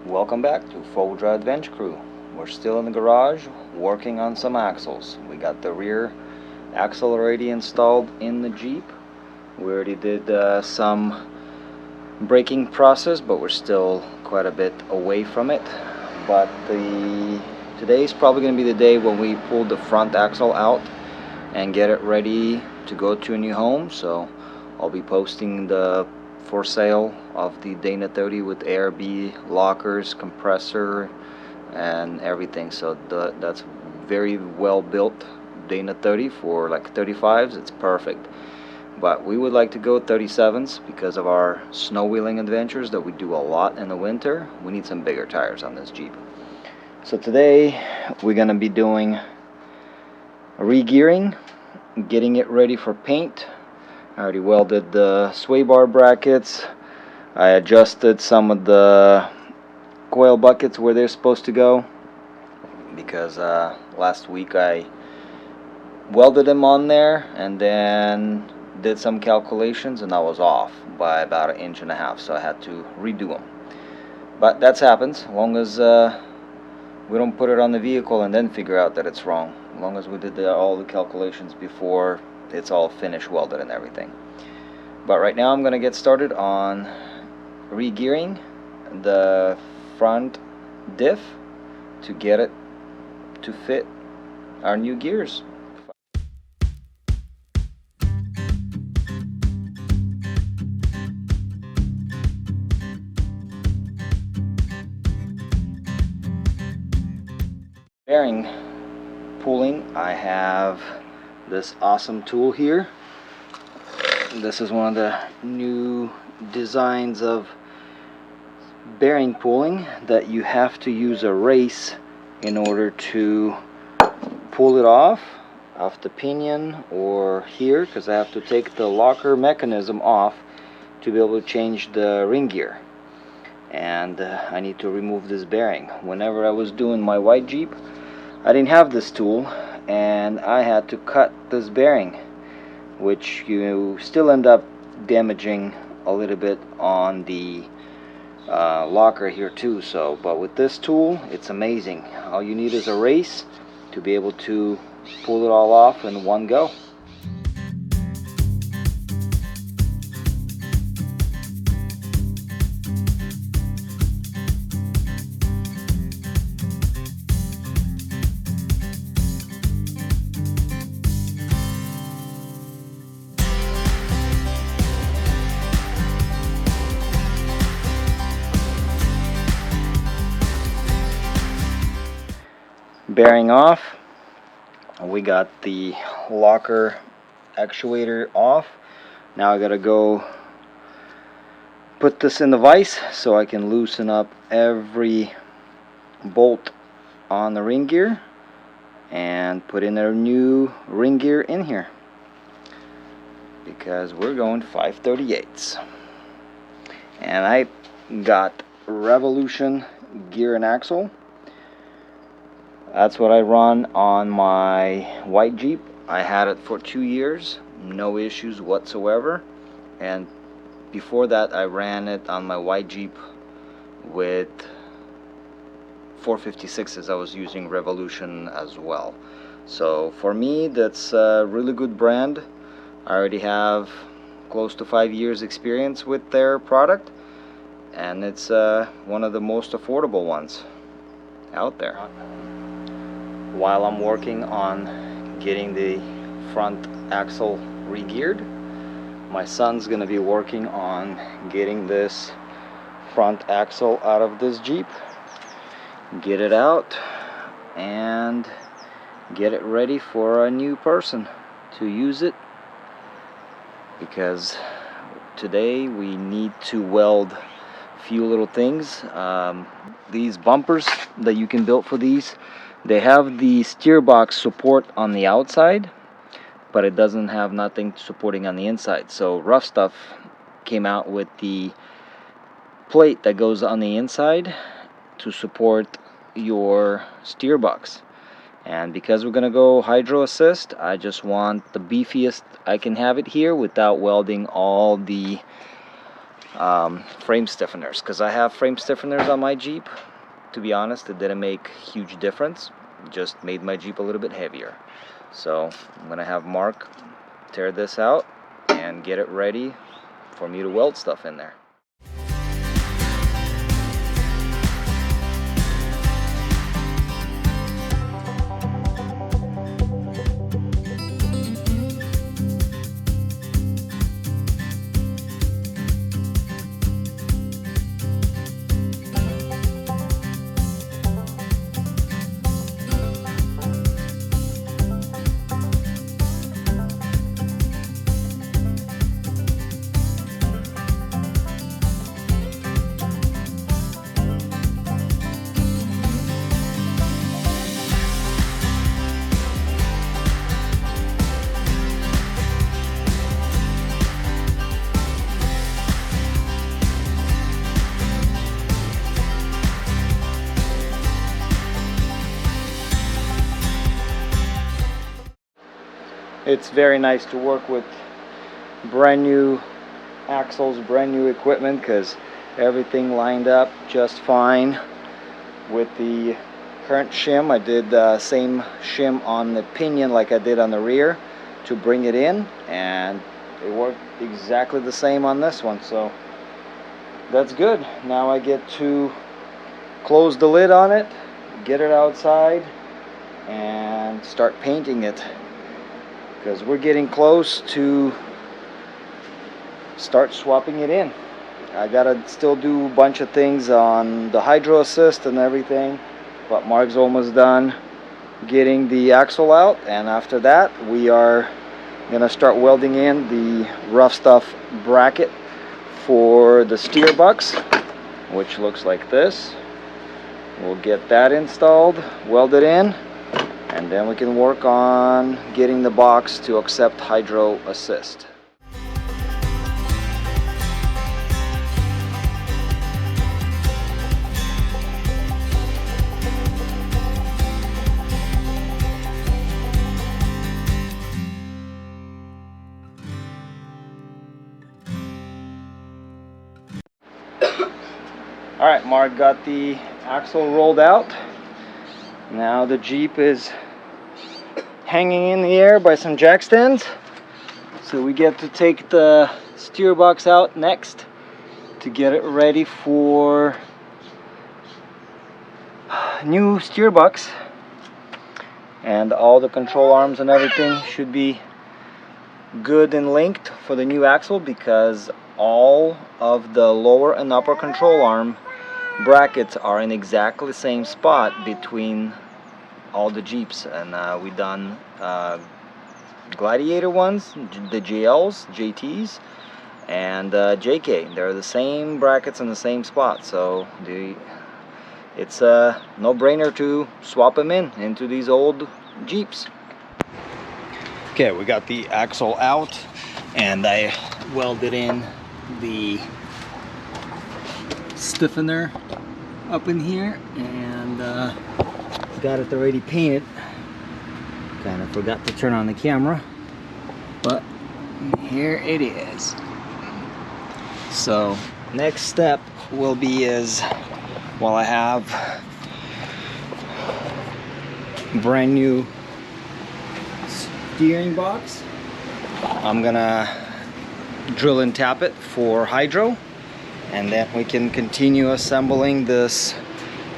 Welcome back to Foldra Adventure Crew. We're still in the garage working on some axles. We got the rear axle already installed in the Jeep. We already did some braking process, but we're still quite a bit away from it. But today is probably going to be the day when we pull the front axle out and get it ready to go to a new home. So I'll be posting the for sale of the Dana 30 with ARB lockers, compressor, and everything. So that's very well built Dana 30 for like 35s. It's perfect. But we would like to go 37s because of our snow wheeling adventures that we do a lot in the winter. We need some bigger tires on this Jeep. So today we're gonna be doing re-gearing, getting it ready for paint. I already welded the sway bar brackets. I adjusted some of the coil buckets where they're supposed to go because last week I welded them on there and then did some calculations and I was off by about 1.5 inches, so I had to redo them. But that happens as long as we don't put it on the vehicle and then figure out that it's wrong. As long as we did all the calculations before it's all finished, welded and everything. But right now I'm gonna get started on re-gearing the front diff to get it to fit our new gears. Bearing pulling, I have this awesome tool here. This is one of the new designs of bearing pulling that you have to use a race in order to pull it off the pinion or here, because I have to take the locker mechanism off to be able to change the ring gear, and I need to remove this bearing. Whenever I was doing my white Jeep, I didn't have this tool and I had to cut this bearing, which you still end up damaging a little bit on the locker here too. So but with this tool it's amazing. All you need is a race to be able to pull it all off in one go. Bearing off, we got the locker actuator off. Now I gotta go put this in the vise so I can loosen up every bolt on the ring gear and put in a new ring gear in here, because we're going 538s. And I got Revolution gear and axle. That's what I run on my white Jeep. I had it for 2 years, no issues whatsoever. And before that I ran it on my white Jeep with 456s. I was using Revolution as well. So for me that's a really good brand. I already have close to 5 years experience with their product, and it's one of the most affordable ones out there. While I'm working on getting the front axle re-geared, my son's gonna be working on getting this front axle out of this Jeep, get it out and get it ready for a new person to use it, because today we need to weld a few little things. These bumpers that you can build for these, they have the steer box support on the outside, but it doesn't have nothing supporting on the inside. So Rough Stuff came out with the plate that goes on the inside to support your steer box. And because we're gonna go hydro assist, I just want the beefiest I can have it here without welding all the frame stiffeners, because I have frame stiffeners on my Jeep. To be honest, it didn't make huge difference, just made my Jeep a little bit heavier. So I'm gonna have Mark tear this out and get it ready for me to weld stuff in there. It's very nice to work with brand new axles, brand new equipment, because everything lined up just fine with the current shim. I did the same shim on the pinion like I did on the rear to bring it in, and it worked exactly the same on this one, so that's good. Now I get to close the lid on it, get it outside, and start painting it, because we're getting close to start swapping it in. I gotta still do a bunch of things on the hydro assist and everything, but Mark's almost done getting the axle out, and after that we are gonna start welding in the rough stuff bracket for the steer box, which looks like this. We'll get that installed, welded in, and then we can work on getting the box to accept hydro assist. Alright, Mark got the axle rolled out. Now the Jeep is hanging in the air by some jack stands. So we get to take the steer box out next to get it ready for new steer box. And all the control arms and everything should be good and linked for the new axle, because all of the lower and upper control arm brackets are in exactly the same spot between all the Jeeps. And we done Gladiator ones, the JLs, JTs, and JK. They're the same brackets in the same spot, so it's a no-brainer to swap them into these old Jeeps. Okay, we got the axle out, and I welded in the stiffener up in here, and got it already painted. Kind of forgot to turn on the camera, but here it is. So next step will be is, while I have brand new steering box, I'm gonna drill and tap it for hydro, and then we can continue assembling this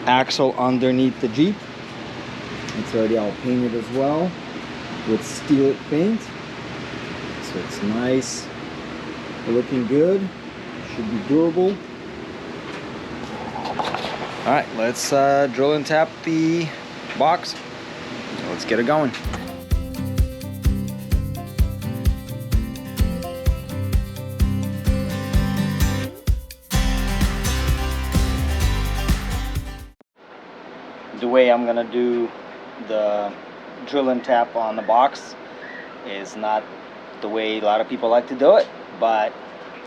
axle underneath the Jeep. It's already all painted as well with steel paint, so it's nice, looking good, should be durable. Alright, let's drill and tap the box. Let's get it going. The way I'm gonna do the drill and tap on the box is not the way a lot of people like to do it, but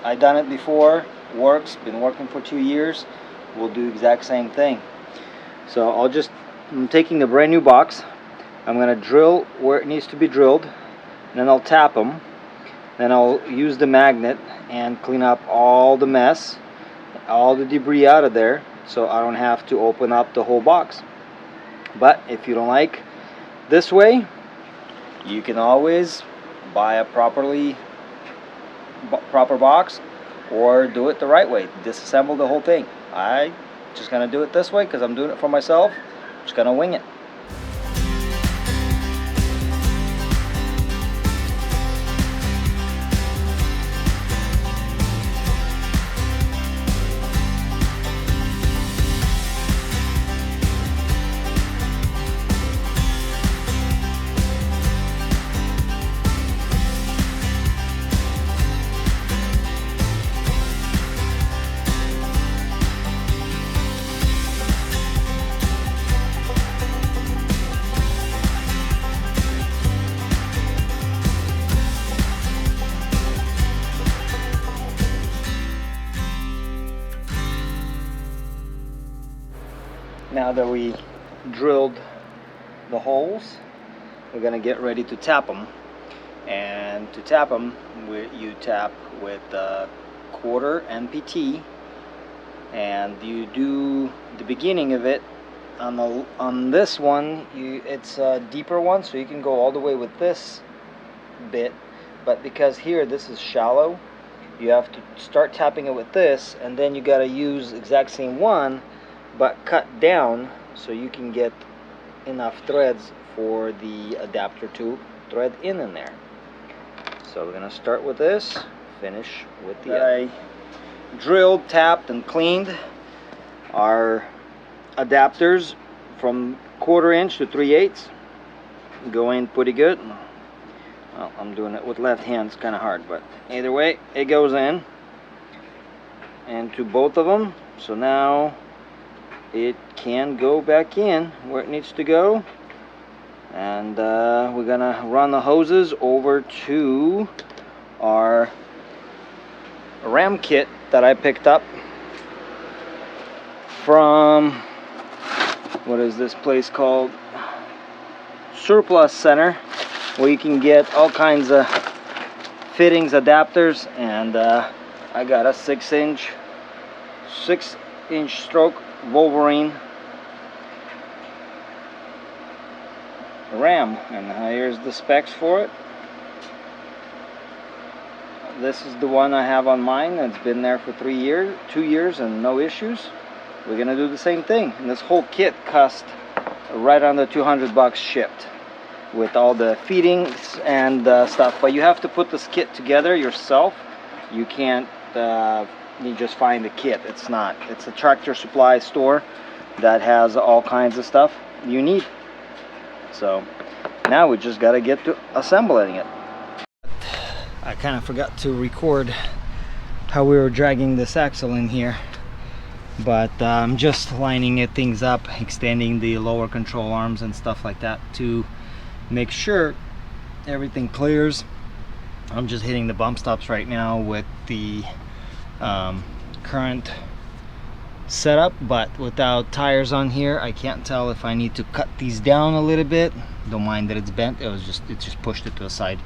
I've done it before, works, been working for 2 years. We'll do the exact same thing. So I'm taking the brand new box, I'm gonna drill where it needs to be drilled, and then I'll tap them, then I'll use the magnet and clean up all the mess, all the debris out of there, so I don't have to open up the whole box. But if you don't like this way, you can always buy a proper box, or do it the right way, disassemble the whole thing. I just gonna do it this way because I'm doing it for myself. Just gonna wing it. Now that we drilled the holes, we're gonna get ready to tap them. And to tap them, you tap with quarter NPT, and you do the beginning of it on this one. It's a deeper one, so you can go all the way with this bit. But because here this is shallow, you have to start tapping it with this, and then you gotta use exact same one, but cut down so you can get enough threads for the adapter to thread in there. So we're gonna start with this, finish with the other. I drilled, tapped, and cleaned our adapters from 1/4 inch to 3/8. Go in pretty good. Well, I'm doing it with left hand, it's kind of hard, but either way it goes in into both of them. So now it can go back in where it needs to go, and we're gonna run the hoses over to our ram kit that I picked up from, what is this place called, Surplus Center, where you can get all kinds of fittings, adapters, and I got a 6-inch stroke Wolverine ram, and here's the specs for it. This is the one I have on mine. It's been there for 2 years and no issues. We're gonna do the same thing, and this whole kit cost right under $200 shipped with all the feedings and stuff. But you have to put this kit together yourself. You can't you just find the kit. It's a Tractor Supply store that has all kinds of stuff you need. So now we just got to get to assembling it. I kind of forgot to record how we were dragging this axle in here, but I'm just lining things up, extending the lower control arms and stuff like that to make sure everything clears. I'm just hitting the bump stops right now with the current setup, but without tires on here I can't tell if I need to cut these down a little bit. Don't mind that it's bent, it just pushed it to the side.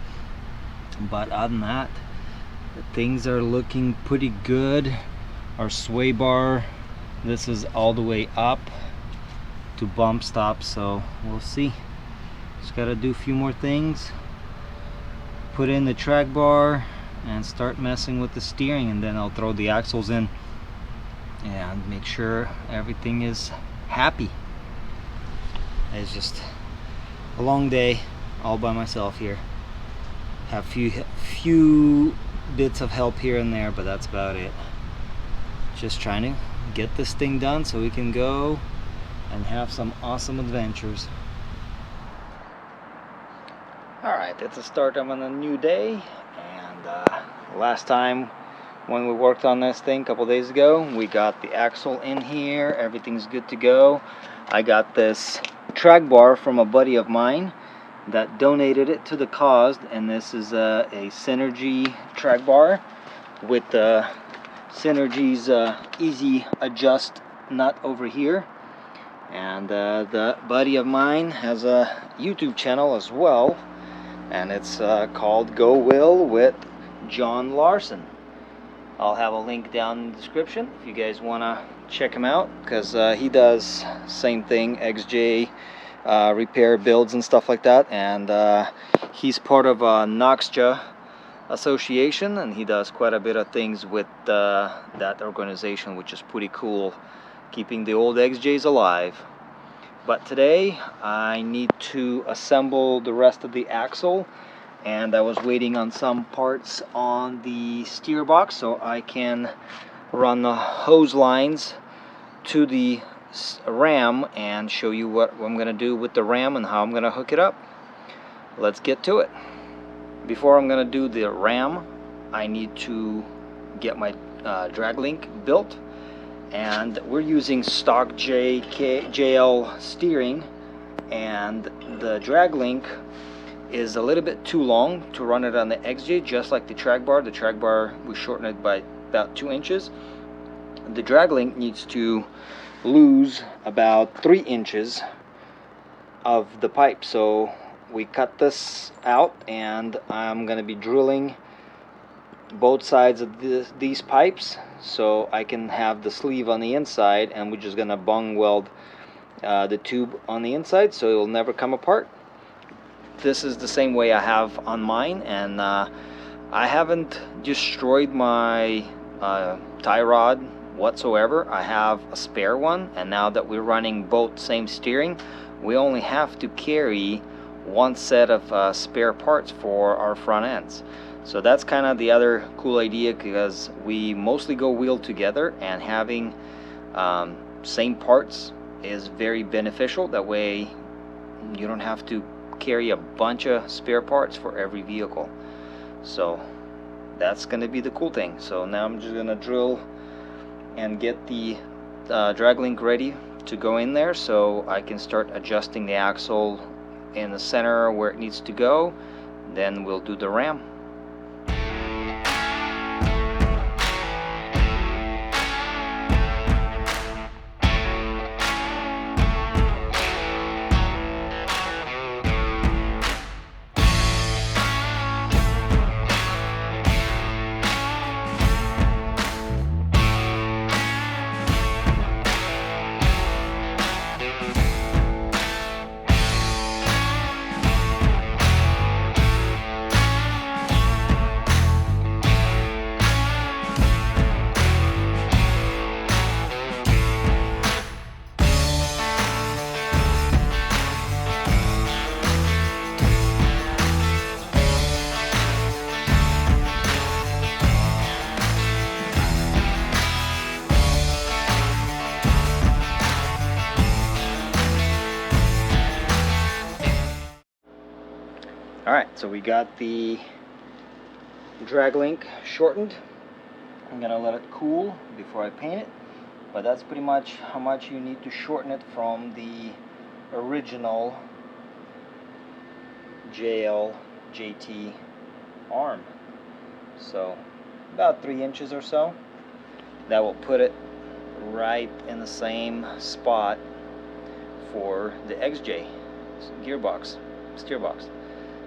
But other than that, things are looking pretty good. Our sway bar, this is all the way up to bump stops, so we'll see. Just gotta do a few more things, put in the track bar and start messing with the steering, and then I'll throw the axles in and make sure everything is happy. It's just a long day all by myself here. Have few bits of help here and there, but that's about it. Just trying to get this thing done so we can go and have some awesome adventures. Alright, it's the start of a new day, and last time when we worked on this thing a couple days ago, we got the axle in here, everything's good to go. I got this track bar from a buddy of mine that donated it to the cause, and this is a Synergy track bar with the Synergy's easy adjust nut over here. And the buddy of mine has a YouTube channel as well, and it's called Go Will with John Larson. I'll have a link down in the description if you guys want to check him out, because he does same thing, XJ repair builds and stuff like that, and he's part of Noxja association, and he does quite a bit of things with that organization, which is pretty cool, keeping the old XJs alive. But today I need to assemble the rest of the axle, and I was waiting on some parts on the steer box so I can run the hose lines to the ram and show you what I'm gonna do with the ram and how I'm gonna hook it up. Let's get to it. Before I'm gonna do the ram, I need to get my drag link built, and we're using stock JL steering, and the drag link is a little bit too long to run it on the XJ, just like the track bar. The track bar, we shorten it by about 2 inches. The drag link needs to lose about 3 inches of the pipe, so we cut this out, and I'm gonna be drilling both sides of these pipes so I can have the sleeve on the inside, and we're just gonna bung weld the tube on the inside so it will never come apart. This is the same way I have on mine, and I haven't destroyed my tie rod whatsoever. I have a spare one, and now that we're running both same steering, we only have to carry one set of spare parts for our front ends. So that's kind of the other cool idea, because we mostly go wheel together, and having same parts is very beneficial. That way you don't have to carry a bunch of spare parts for every vehicle. So that's going to be the cool thing. So now I'm just going to drill and get the drag link ready to go in there so I can start adjusting the axle in the center where it needs to go. Then we'll do the ram. Alright, so we got the drag link shortened. I'm gonna let it cool before I paint it, but that's pretty much how much you need to shorten it from the original JT arm. So about 3 inches or so. That will put it right in the same spot for the XJ gearbox, steer box.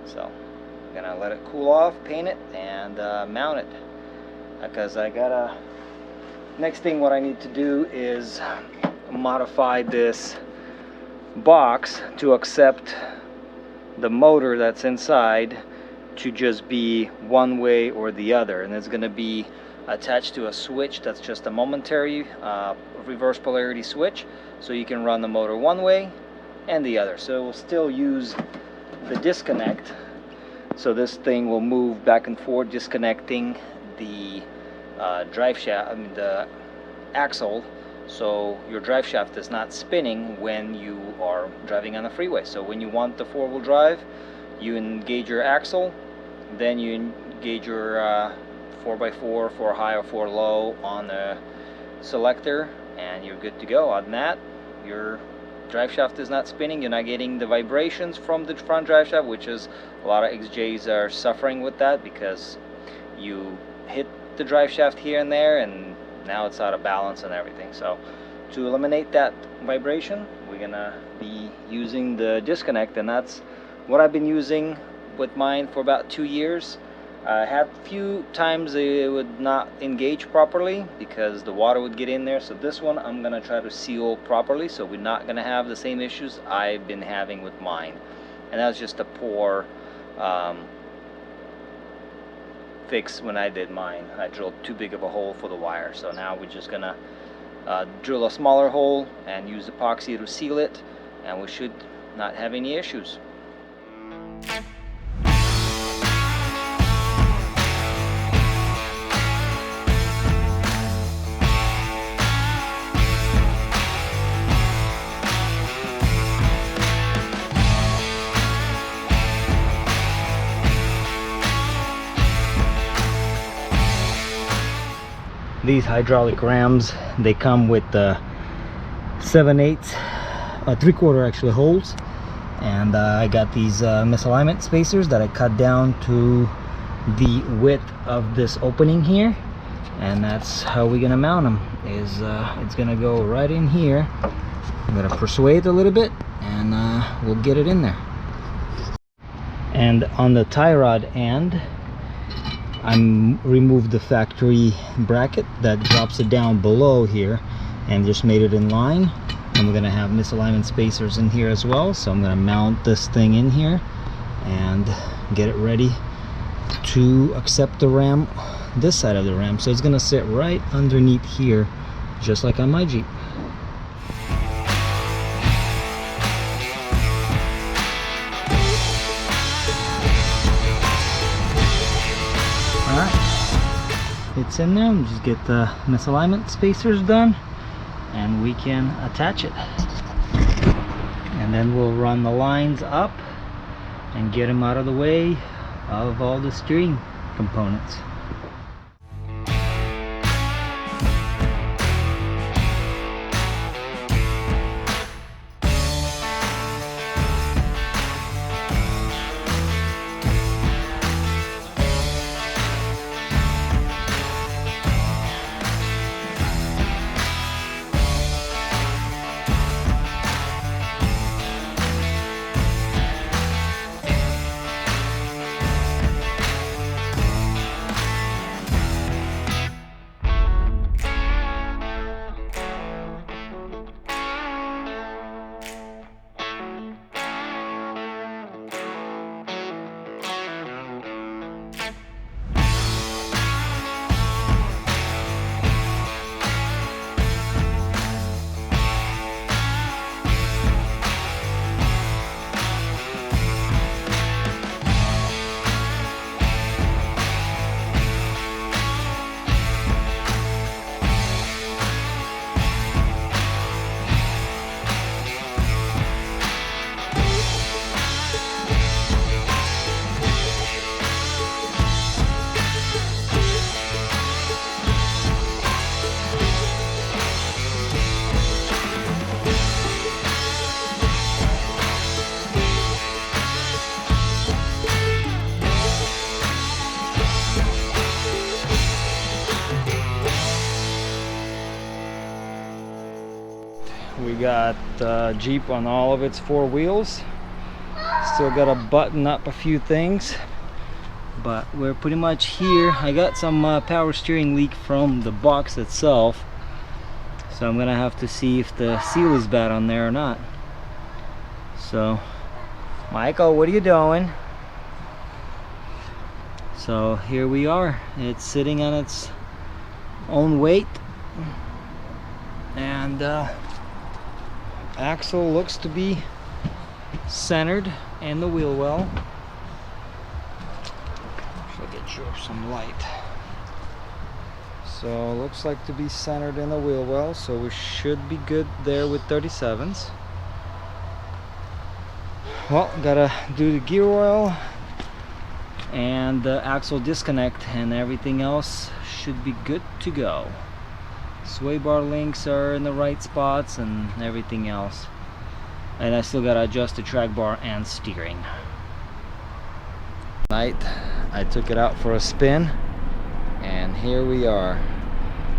So I'm gonna let it cool off, paint it, and mount it, because I gotta, next thing what I need to do is modify this box to accept the motor that's inside to just be one way or the other, and it's gonna be attached to a switch that's just a momentary reverse polarity switch, so you can run the motor one way and the other. So it will still use the disconnect, so this thing will move back and forth, disconnecting the drive shaft, the axle, so your drive shaft is not spinning when you are driving on the freeway. So when you want the four-wheel drive, you engage your axle, then you engage your 4x4, 4 high or 4 low on the selector, and you're good to go. On that, your drive shaft is not spinning, you're not getting the vibrations from the front drive shaft, which is a lot of XJs are suffering with that, because you hit the drive shaft here and there and now it's out of balance and everything. So to eliminate that vibration, we're gonna be using the disconnect, and that's what I've been using with mine for about 2 years. I had a few times it would not engage properly because the water would get in there. So this one I'm gonna try to seal properly, so we're not gonna have the same issues I've been having with mine. And that was just a poor fix when I did mine. I drilled too big of a hole for the wire. So now we're just gonna drill a smaller hole and use epoxy to seal it, and we should not have any issues. These hydraulic rams, they come with 7/8, 3/4 actually holes, and I got these misalignment spacers that I cut down to the width of this opening here, and that's how we're gonna mount them. It's gonna go right in here. I'm gonna persuade a little bit, and we'll get it in there. And on the tie rod end, I removed the factory bracket that drops it down below here and just made it in line. And we're gonna have misalignment spacers in here as well, so I'm gonna mount this thing in here and get it ready to accept the ram, this side of the ram. So it's gonna sit right underneath here, just like on my Jeep. It's in there. We'll just get the misalignment spacers done and we can attach it, and then we'll run the lines up and get them out of the way of all the steering components. We got Jeep on all of its 4 wheels. Still got to button up a few things, but we're pretty much here. I got some power steering leak from the box itself, so I'm gonna have to see if the seal is bad on there or not. So Michael, what are you doing? So here we are. It's sitting on its own weight, and axle looks to be centered in the wheel well. So get you some light. So looks like to be centered in the wheel well, so we should be good there with 37s. Well, gotta do the gear oil and the axle disconnect, and everything else should be good to go. Sway bar links are in the right spots and everything else, and I still gotta adjust the track bar and steering. Tonight I took it out for a spin, and here we are.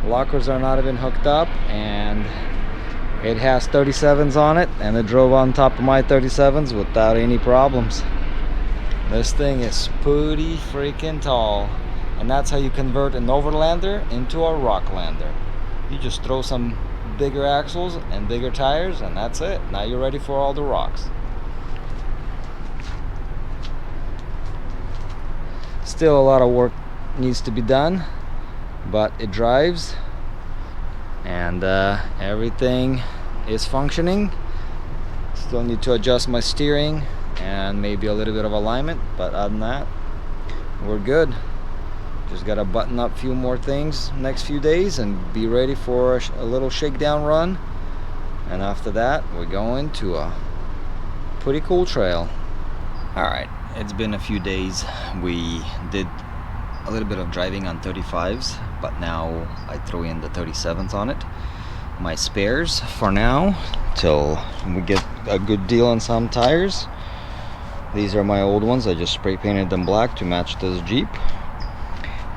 Lockers are not even hooked up, and it has 37s on it, and it drove on top of my 37s without any problems. This thing is pretty freaking tall, and that's how you convert an Overlander into a Rocklander. You just throw some bigger axles and bigger tires, and that's it. Now you're ready for all the rocks. Still a lot of work needs to be done, but it drives, and everything is functioning. Still need to adjust my steering and maybe a little bit of alignment, but other than that, we're good. Just gotta button up a few more things next few days and be ready for a little shakedown run, and after that we're going to a pretty cool trail. Alright, it's been a few days. We did a little bit of driving on 35s, but now I throw in the 37s on it. My spares for now till we get a good deal on some tires. These are my old ones. I just spray painted them black to match this Jeep,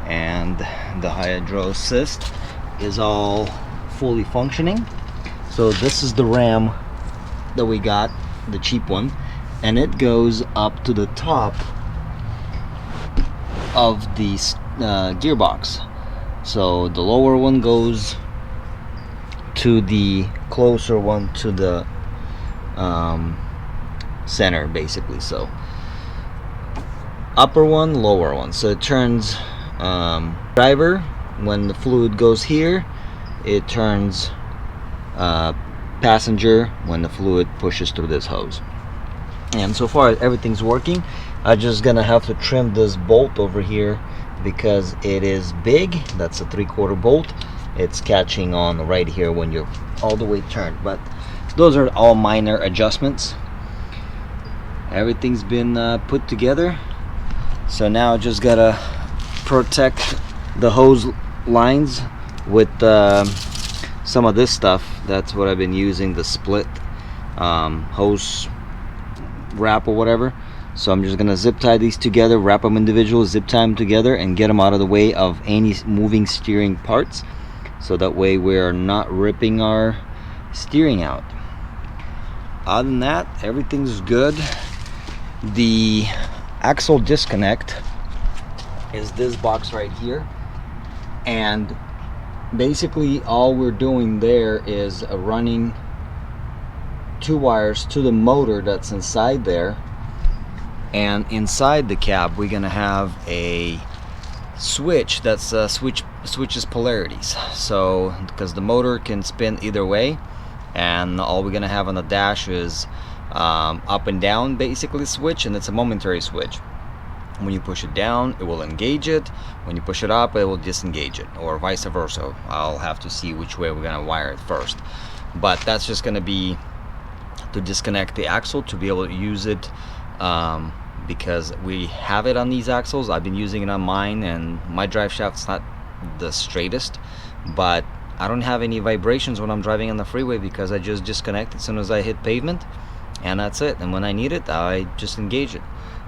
and the hydro assist is all fully functioning. So this is the ram that we got, the cheap one, and it goes up to the top of the gearbox. So the lower one goes to the closer one to the center, basically. So upper one, lower one. So it turns driver when the fluid goes here, it turns passenger when the fluid pushes through this hose. And so far everything's working. I'm just gonna have to trim this bolt over here because it is big. That's a 3/4 bolt. It's catching on right here when you're all the way turned, but those are all minor adjustments. Everything's been put together, so now I just gotta protect the hose lines with some of this stuff. That's what I've been using, the split hose wrap or whatever. So I'm just gonna zip tie these together, wrap them individual, zip tie them together, and get them out of the way of any moving steering parts, so that way we're not ripping our steering out. Other than that, everything's good. The axle disconnect is this box right here, and basically all we're doing there is running 2 wires to the motor that's inside there, and inside the cab we're gonna have a switch that's switches polarities. So because the motor can spin either way, and all we're gonna have on the dash is up and down basically switch, and it's a momentary switch. When you push it down, it will engage it. When you push it up, it will disengage it, or vice versa. I'll have to see which way we're gonna wire it first, but that's just gonna be to disconnect the axle to be able to use it, because we have it on these axles. I've been using it on mine, and my drive shaft's not the straightest, but I don't have any vibrations when I'm driving on the freeway because I just disconnect as soon as I hit pavement, and that's it. And when I need it, I just engage it.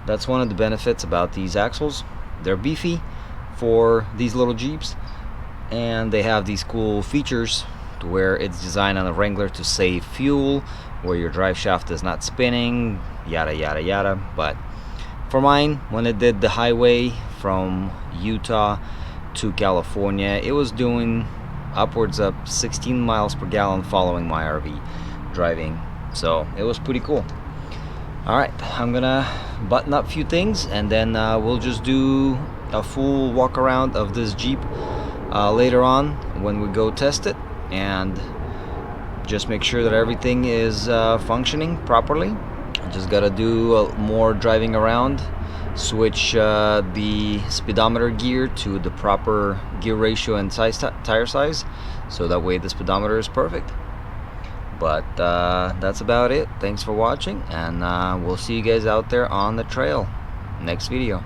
That's one of the benefits about these axles. They're beefy for these little Jeeps, and they have these cool features to where it's designed on a Wrangler to save fuel, where your drive shaft is not spinning, yada yada yada. But for mine, when it did the highway from Utah to California, it was doing upwards of 16 miles per gallon following my RV driving, so it was pretty cool. Alright, I'm gonna button up a few things, and then we'll just do a full walk around of this Jeep later on when we go test it, and just make sure that everything is functioning properly. I just gotta do more driving around, switch the speedometer gear to the proper gear ratio and size, tire size, so that way the speedometer is perfect. But that's about it. Thanks for watching, and we'll see you guys out there on the trail next video.